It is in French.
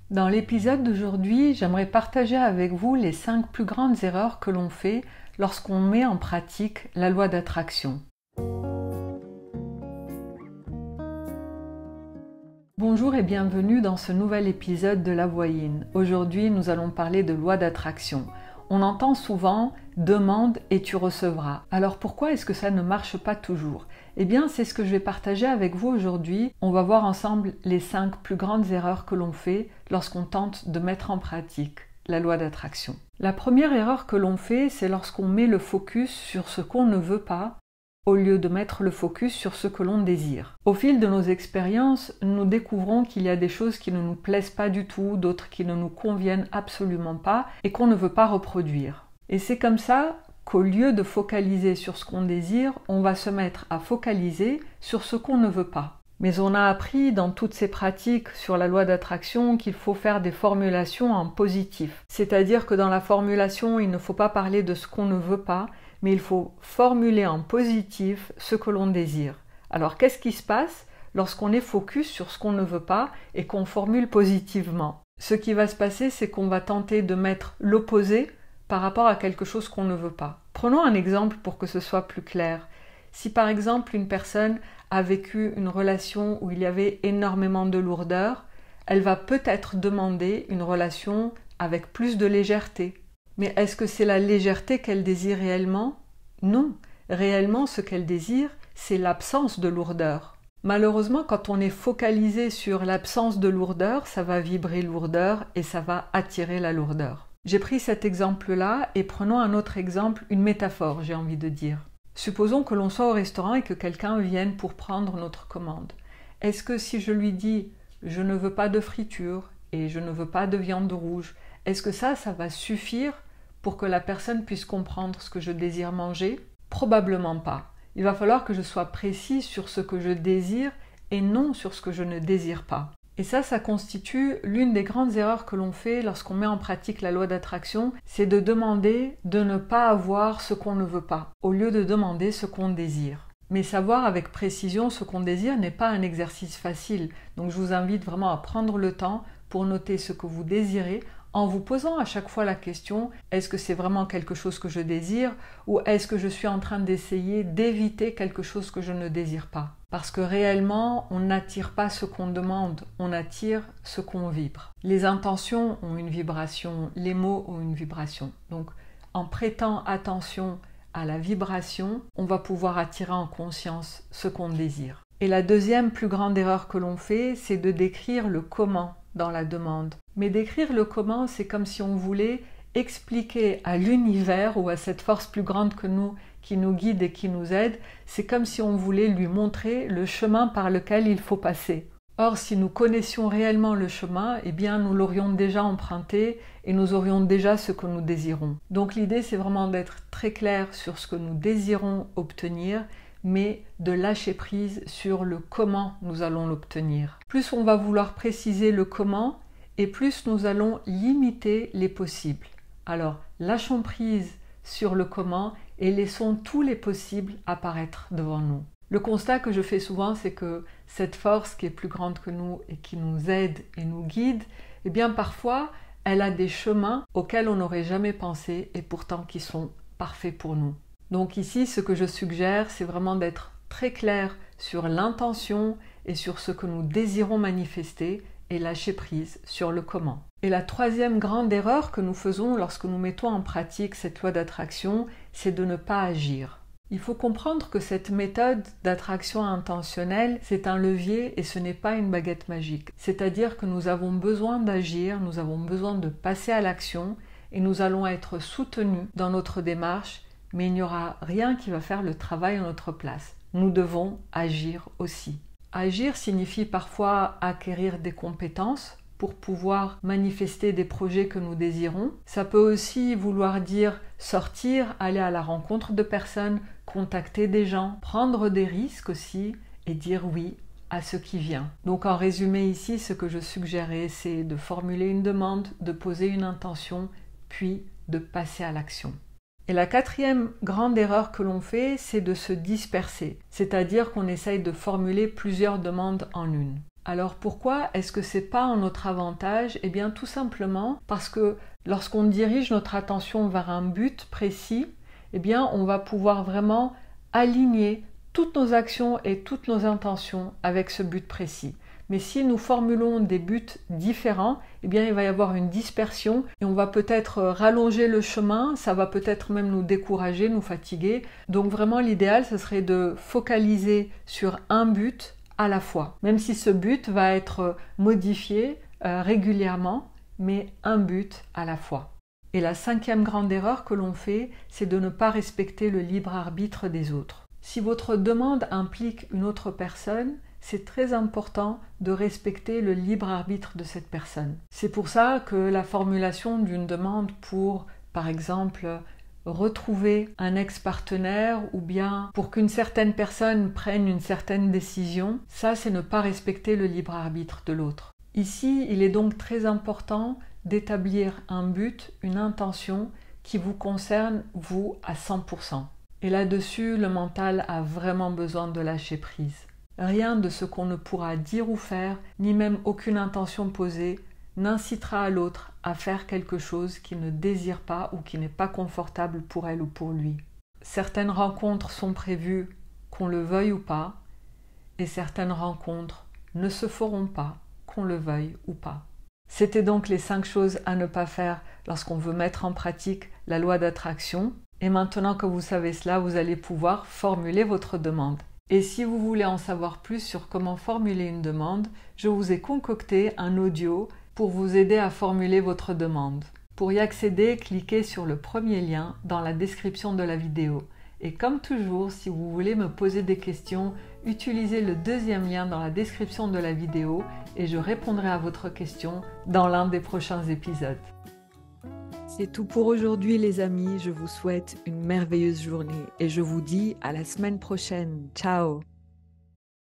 Dans l'épisode d'aujourd'hui, j'aimerais partager avec vous les 5 plus grandes erreurs que l'on fait lorsqu'on met en pratique la loi d'attraction. Bonjour et bienvenue dans ce nouvel épisode de La Voix Yin. Aujourd'hui, nous allons parler de loi d'attraction. On entend souvent « demande et tu recevras ». Alors pourquoi est-ce que ça ne marche pas toujours? Eh bien, c'est ce que je vais partager avec vous aujourd'hui. On va voir ensemble les 5 plus grandes erreurs que l'on fait lorsqu'on tente de mettre en pratique la loi d'attraction. La première erreur que l'on fait, c'est lorsqu'on met le focus sur ce qu'on ne veut pas au lieu de mettre le focus sur ce que l'on désire. Au fil de nos expériences, nous découvrons qu'il y a des choses qui ne nous plaisent pas du tout, d'autres qui ne nous conviennent absolument pas et qu'on ne veut pas reproduire. Et c'est comme ça qu'au lieu de focaliser sur ce qu'on désire, on va se mettre à focaliser sur ce qu'on ne veut pas. Mais on a appris dans toutes ces pratiques sur la loi d'attraction qu'il faut faire des formulations en positif. C'est-à-dire que dans la formulation, il ne faut pas parler de ce qu'on ne veut pas, mais il faut formuler en positif ce que l'on désire. Alors qu'est-ce qui se passe lorsqu'on est focus sur ce qu'on ne veut pas et qu'on formule positivement? Ce qui va se passer, c'est qu'on va tenter de mettre l'opposé par rapport à quelque chose qu'on ne veut pas. Prenons un exemple pour que ce soit plus clair. Si par exemple une personne a vécu une relation où il y avait énormément de lourdeur, elle va peut-être demander une relation avec plus de légèreté. Mais est-ce que c'est la légèreté qu'elle désire réellement? Non. Réellement, ce qu'elle désire, c'est l'absence de lourdeur. Malheureusement, quand on est focalisé sur l'absence de lourdeur, ça va vibrer lourdeur et ça va attirer la lourdeur. J'ai pris cet exemple-là et prenons un autre exemple, une métaphore, j'ai envie de dire. Supposons que l'on soit au restaurant et que quelqu'un vienne pour prendre notre commande. Est-ce que si je lui dis « je ne veux pas de friture et je ne veux pas de viande rouge », est-ce que ça va suffire pour que la personne puisse comprendre ce que je désire manger? Probablement pas. Il va falloir que je sois précis sur ce que je désire et non sur ce que je ne désire pas. Et ça constitue l'une des grandes erreurs que l'on fait lorsqu'on met en pratique la loi d'attraction, c'est de demander de ne pas avoir ce qu'on ne veut pas, au lieu de demander ce qu'on désire. Mais savoir avec précision ce qu'on désire n'est pas un exercice facile, donc je vous invite vraiment à prendre le temps pour noter ce que vous désirez, en vous posant à chaque fois la question, est-ce que c'est vraiment quelque chose que je désire ou est-ce que je suis en train d'essayer d'éviter quelque chose que je ne désire pas? Parce que réellement, on n'attire pas ce qu'on demande, on attire ce qu'on vibre. Les intentions ont une vibration, les mots ont une vibration. Donc, en prêtant attention à la vibration, on va pouvoir attirer en conscience ce qu'on désire. Et la deuxième plus grande erreur que l'on fait, c'est de décrire le comment dans la demande. Mais décrire le comment, c'est comme si on voulait expliquer à l'univers ou à cette force plus grande que nous, qui nous guide et qui nous aide, c'est comme si on voulait lui montrer le chemin par lequel il faut passer. Or, si nous connaissions réellement le chemin, eh bien nous l'aurions déjà emprunté et nous aurions déjà ce que nous désirons. Donc l'idée, c'est vraiment d'être très clair sur ce que nous désirons obtenir, mais de lâcher prise sur le comment nous allons l'obtenir. Plus on va vouloir préciser le comment, et plus nous allons limiter les possibles. Alors, lâchons prise sur le comment et laissons tous les possibles apparaître devant nous. Le constat que je fais souvent, c'est que cette force qui est plus grande que nous et qui nous aide et nous guide, eh bien parfois, elle a des chemins auxquels on n'aurait jamais pensé et pourtant qui sont parfaits pour nous. Donc ici, ce que je suggère, c'est vraiment d'être très clair sur l'intention et sur ce que nous désirons manifester et lâcher prise sur le comment. Et la troisième grande erreur que nous faisons lorsque nous mettons en pratique cette loi d'attraction, c'est de ne pas agir. Il faut comprendre que cette méthode d'attraction intentionnelle, c'est un levier et ce n'est pas une baguette magique. C'est-à-dire que nous avons besoin d'agir, nous avons besoin de passer à l'action et nous allons être soutenus dans notre démarche, mais il n'y aura rien qui va faire le travail à notre place. Nous devons agir aussi. Agir signifie parfois acquérir des compétences pour pouvoir manifester des projets que nous désirons. Ça peut aussi vouloir dire sortir, aller à la rencontre de personnes, contacter des gens, prendre des risques aussi et dire oui à ce qui vient. Donc en résumé ici, ce que je suggérais, c'est de formuler une demande, de poser une intention, puis de passer à l'action. Et la quatrième grande erreur que l'on fait, c'est de se disperser, c'est-à-dire qu'on essaye de formuler plusieurs demandes en une. Alors pourquoi est-ce que c'est pas en notre avantage? Eh bien tout simplement parce que lorsqu'on dirige notre attention vers un but précis, eh bien on va pouvoir vraiment aligner toutes nos actions et toutes nos intentions avec ce but précis. Mais si nous formulons des buts différents, eh bien il va y avoir une dispersion et on va peut-être rallonger le chemin, ça va peut-être même nous décourager, nous fatiguer. Donc vraiment l'idéal, ce serait de focaliser sur un but à la fois. Même si ce but va être modifié régulièrement, mais un but à la fois. Et la 5e grande erreur que l'on fait, c'est de ne pas respecter le libre arbitre des autres. Si votre demande implique une autre personne, c'est très important de respecter le libre arbitre de cette personne. C'est pour ça que la formulation d'une demande pour, par exemple, retrouver un ex-partenaire ou bien pour qu'une certaine personne prenne une certaine décision, ça c'est ne pas respecter le libre arbitre de l'autre. Ici, il est donc très important d'établir un but, une intention qui vous concerne vous à 100%. Et là-dessus, le mental a vraiment besoin de lâcher prise. Rien de ce qu'on ne pourra dire ou faire, ni même aucune intention posée, n'incitera à l'autre à faire quelque chose qu'il ne désire pas ou qui n'est pas confortable pour elle ou pour lui. Certaines rencontres sont prévues, qu'on le veuille ou pas, et certaines rencontres ne se feront pas, qu'on le veuille ou pas. C'était donc les 5 choses à ne pas faire lorsqu'on veut mettre en pratique la loi d'attraction. Et maintenant que vous savez cela, vous allez pouvoir formuler votre demande. Et si vous voulez en savoir plus sur comment formuler une demande, je vous ai concocté un audio pour vous aider à formuler votre demande. Pour y accéder, cliquez sur le premier lien dans la description de la vidéo. Et comme toujours, si vous voulez me poser des questions, utilisez le 2e lien dans la description de la vidéo et je répondrai à votre question dans l'un des prochains épisodes. C'est tout pour aujourd'hui les amis, je vous souhaite une merveilleuse journée et je vous dis à la semaine prochaine. Ciao!